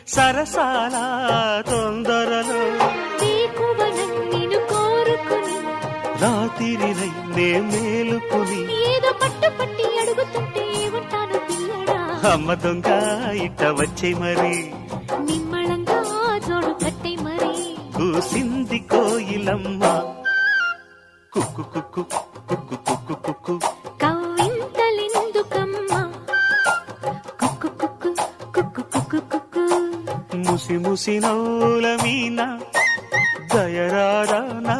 సరసాల తొందరలో నిన్ను కోరుకుని రాత్రినై నే మేలుకుని ఏదో పట్టు పట్టి అడుగుతుంటే ఉంటాను పిల్లడా. అమ్మ దొంగ ఇట్ట వచ్చే మరి నిమ్మళంగా జోడు కట్టే మరి కూసింది కోయిలమ్మ కుక్కు కుక్కు కుక్కు కుక్కు కుక్కు కవ్వింతలెందుకమ్మా కుక్కు కుక్కు కుక్కు కుక్కు కుక్కు ముసి ముసి నవ్వుల మీన దయరారా నా